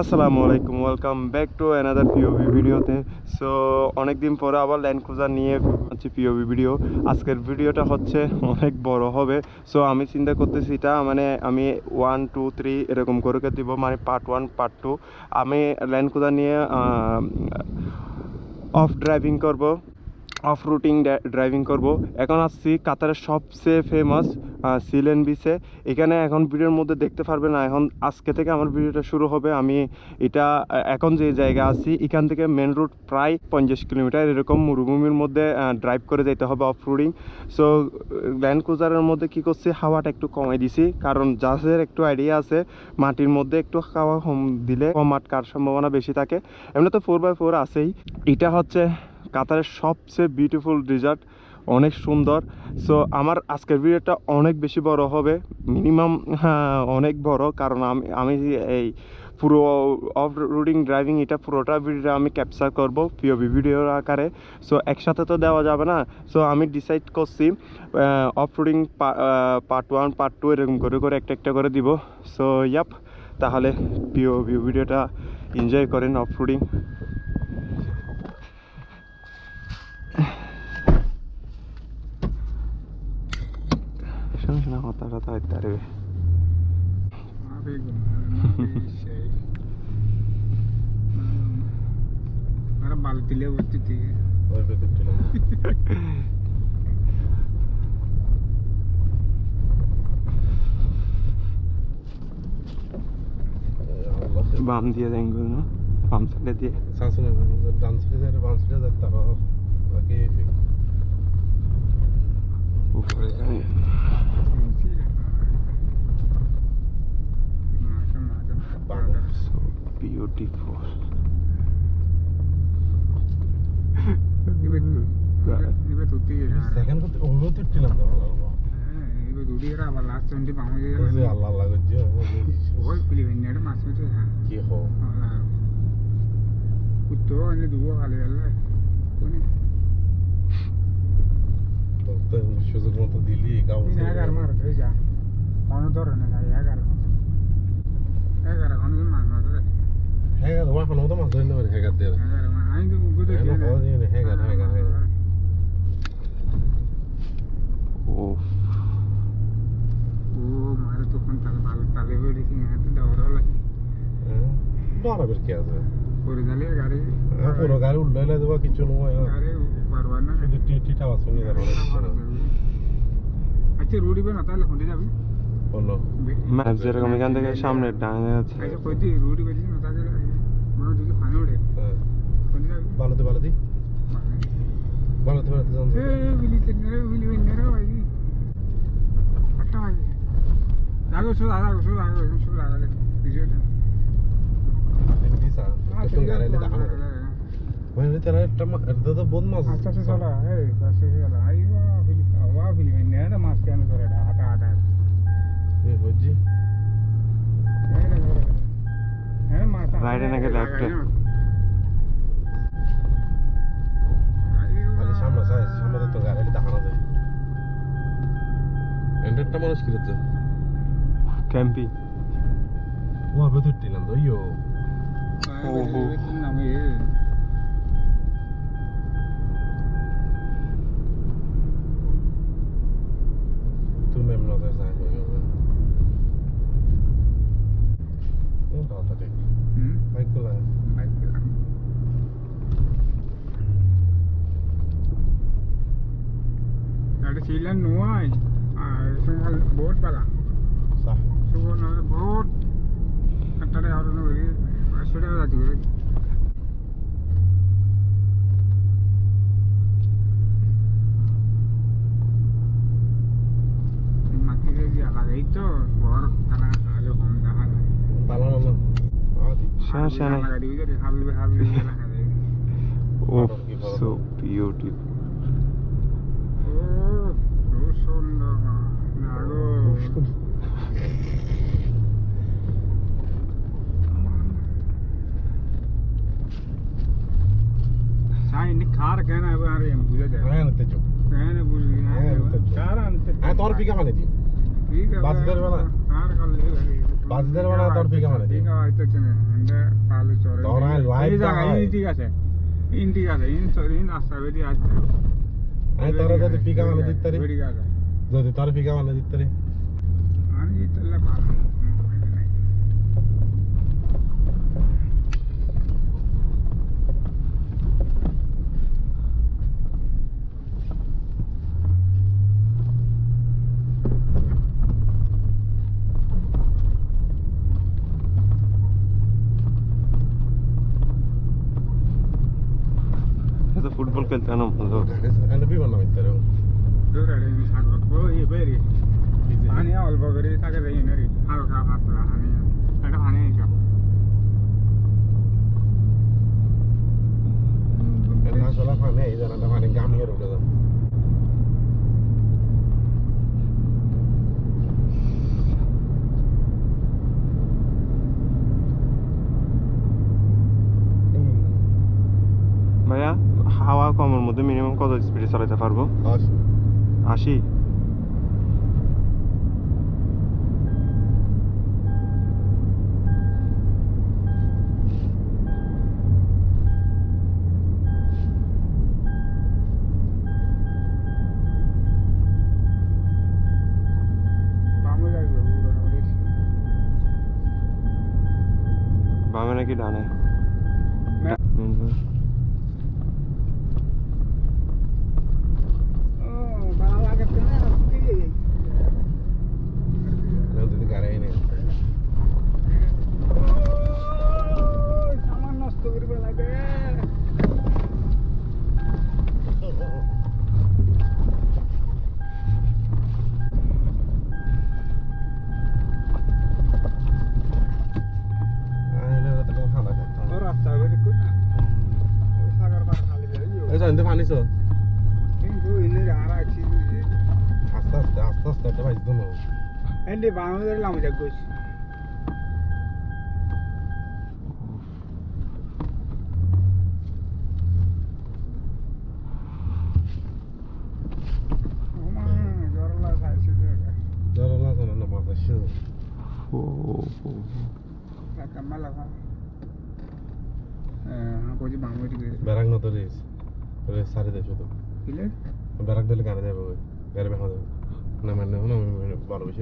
আসসালামু আলাইকুম, welcome back to another POV ভিডিওতে। সো অনেকদিন পরে আবার ল্যান্ড ক্রুজার নিয়ে হচ্ছে পিওভি ভিডিও। আজকের ভিডিওটা হচ্ছে অনেক বড় হবে। সো আমি চিন্তা করতেছি এটা মানে আমি 1 2 3 এরকম করে দিব, মানে পার্ট 1 পার্ট 2। আমি ল্যান্ড ক্রুজার নিয়ে অফ ড্রাইভিং করব, অফ রুটিং ড্রাইভিং করব। এখন আসছি কাতারের সবচেয়ে ফেমাস সিলেন বিচে। এখানে এখন ভিডিওর মধ্যে দেখতে পারবে না, এখন আজকে থেকে আমার ভিডিওটা শুরু হবে। আমি এটা এখন যে জায়গা আছি এখান থেকে মেন রুট প্রায় 50 কিলোমিটার এরকম মরুভূমির মধ্যে ড্রাইভ করে যেতে হবে অফ রোডিং। সো ল্যান্ড ক্রুজারের মধ্যে কী করছি, হাওয়াটা একটু কমাই দিছি, কারণ জাহাজের একটু আইডিয়া আছে মাটির মধ্যে একটু হাওয়া কম দিলে কম আটকার সম্ভাবনা বেশি থাকে। এমনি তো 4x4 আছেই। এটা হচ্ছে কাতারের সবচেয়ে বিউটিফুল ডেজার্ট, অনেক সুন্দর। সো আমার আজকের ভিডিওটা অনেক বেশি বড় হবে, মিনিমাম অনেক বড়, কারণ আমি এই পুরো অফ রোডিং ড্রাইভিং এটা পুরোটা ভিডিওটা আমি ক্যাপচার করব পিওভি ভিডিওর আকারে। সো একসাথে তো দেওয়া যাবে না। সো আমি ডিসাইড করছি অফ রোডিং পার্ট 1 পার্ট 2 এরকম করে করে একটা করে দিব। সো ইয়াপ, তাহলে পিওভি ভিডিওটা এনজয় করেন অফ রোডিং। শোনা কথা কথা হইতে পারবে। বালতিলে ভর্তি থেকে বাম দিয়ে দেন না, বাম সাইডে দিয়ে শাসনে ডান সাইডে যায়, বাম সাইডে যায়, তারা বাকি উপরে সো বিউটিফুল। সেকেন্ড করতে ওগুলো তো টিলাম তো ভালো হবে। আবার লাস্ট টোয়েন্টি পাউন্ড আল্লাহ আল্লাহ করছে ওই ফিলিপাইনের মাছ হচ্ছে কি হো কুত্তো এনে দুবো খালি আল্লাহ তো সুযোগ মতো দিলি গাও 11 মার ধরে যা কোনো ধরে না 11 কোনো মাছ না ধরে হ্যাঁ তোমার কোনো তো মাছ ধরে নেবে হ্যাঁ দিয়ে 11 মাছ আমি তো বুঝতে হ্যাঁ পাওয়া যায় না হ্যাঁ ও মারে তখন তাহলে ভালো তালে বেড়ে কি হাতে দৌড়াও লাগে ডরাবের কি আছে পরে গেলে গাড়ি পুরো গাড়ি উল্টাইলে দেবা কিছু নয় গাড়ি পারবার না কিন্তু টিটা বাস শুনি আচ্ছা রোড ইবে না তাহলে কোনটা যাবি বলো ম্যাপ যেরকম এখান থেকে সামনে ডানে আছে। আচ্ছা কই দি রোড ইবে না তাহলে মানে যদি ফানে ওড়ে হ্যাঁ কোনটা যাবি বালতি জান বিলি নেরে ভাই আটটা ভাই আগো শুধু আগে ভিডিওটা দিসা তো গাড়ি দেখানো মানে তারা একটা এটা তো বহুত মাছ আচ্ছা চলো এই কাছে চলো আইবা ফিলিপাইন নেড়া মাছ কেন করে আটা এই হজি হ্যাঁ মাছ রাইটে নাকি লেফটে? খালি সামনে তো গাড়ি দেখানো যায় এন্ডারটা মানুষ কি করছে ক্যাম্পি ও আবে তো টিলাম তো ইয়ো নামে tu même no te sabes yo no কথা ঠিক বাইক তো লাগে গাড়ি ছিলেন নয় আর সকাল বহুত বেলা صح সকাল না বহুত কাটারে আর নয় আসলে যাচ্ছি মাটিতে দিয়া লাগাই তো ঘর কানা আলো কম দেখা যায় ভালো না আদি শানে লাগা দিবি যে হাবিবে লাগা দেয় ও সো বিউটিফুল। ও খুব সুন্দর লাগো সাই নি খার কেনা আরে বুঝা যায় হ্যাঁ নতে চো কেনা বুঝি কার আনতে হ্যাঁ তোর পিকা মানে দিও ঠিক আছে বাস ধরবে না কার কাল বাস ধরবে না তোর পিকা মানে দিও ঠিক আছে এই জায়গা এই ঠিক আছে ইন ঠিক আছে ইন সরি ইন রাস্তা বেরি আছে আমি তোরা যদি পিকা মানে দিতে পারি বেরি আছে যদি তোরা পিকা মানে দিতে পারি আমি জিতলে ভালো নাই এটা ফুটবল খেলতে না এনে বিমান নামিতে পারো দূরে নি সাগর ওই বেরি পানি অল্প করে থাকে রে ইনারি হালকা পাতলা পানি এটা পানি হিসাব না চলা পানি এই জায়গাটা পানি গামিয়ে উঠে যায় ভাইয়া হাওয়া কমের মধ্যে মিনিমাম কত স্পিডে চালাতে পারবো? 80? বামে লাগবে ওরে বামে নাকি ডানে? ভালো লাগে তো না যদি গাড়ি নেই সামান নষ্ট করবে লাগে তো রাস্তা বেরি কই না ওই সাগর পার খালি যাই এই জানতে পানিছ কিন্তু ইনে আর আছে আস্তে আস্তে আস্তে আস্তে এটা বাইজ দনো এন্ডি বামে ধরলাম যা কইছি ওমা জরলা সাইছে দেখা জরা না জানা না বাবা শো ও la cámara va কোজি বামে দিকে বেরাক না ধরে ওরে সারি দে শুধু দিলে বেরাক দিলে গাড়ি যাবে ওই গাড়ি বেহা দেবে না মানে না ভালো বেশি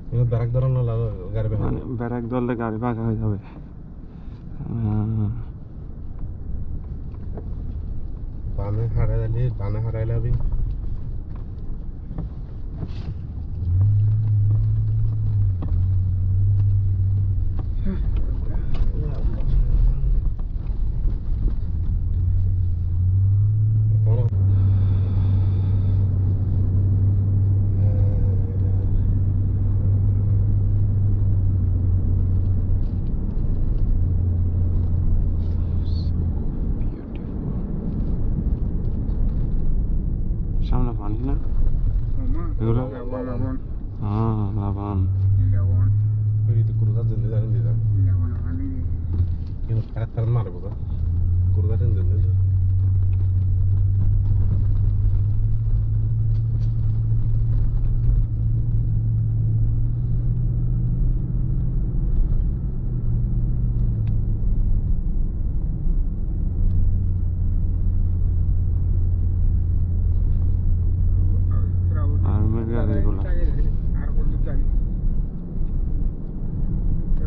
কিন্তু বেরাক ধরো না গাড়ি বেহা মানে ব্যারাক ধরলে গাড়ি ভাগা হয়ে যাবে। বামে হারাইলে ডানে হারাইলে আমি সামনে পানি না? ওমা এগুলো? লাবণ হ্যাঁ লাবান। লাবণ ওই তো কুরুদা জেনে জানেন দিদা লাবণ আনি কিন্তু কারাত মারবো তো কুরুদা জেনে দিদা আর মেঘে গাড়িগুলো আর কোন দিক যাই তে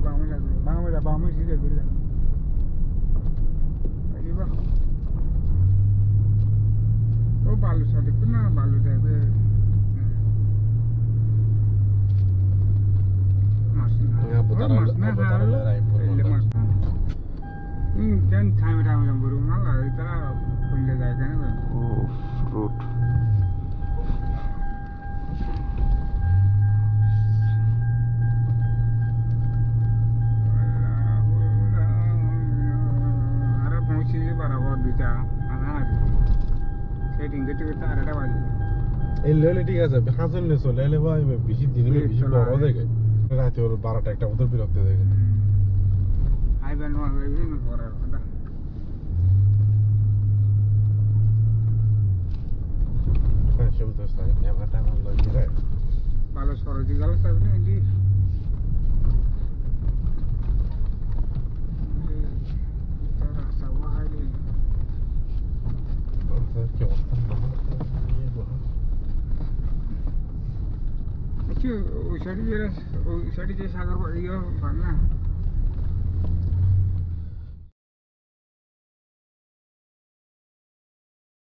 বামে সিধে ঘুরে যাবে আইবা ও বালু সাথে কোন বালু যাবে মাছ না মাছ কেন টাইম বলুন না তারা খুললে যায় কেন ও ফ্রুট আরে পৌঁছে বরাবর দুইটা সেটিং কেটে কেটে আর একটা বাজে এই লেলে ঠিক আছে হাজন নে চলে এলে ভাই বেশি দিনে বেশি বড় দেখে রাতে ওর 12টা একটা মতো বিরক্ত দেখে আইবেন না হইবেন পরে কথা হ্যাঁ শুনতে চাই নেভাটা ভালো লাগে ভালো সরজি গেল সামনে এন্ডি কি অবস্থা আচ্ছা ওই সাইডে যে সাগর ইয়ে হয় না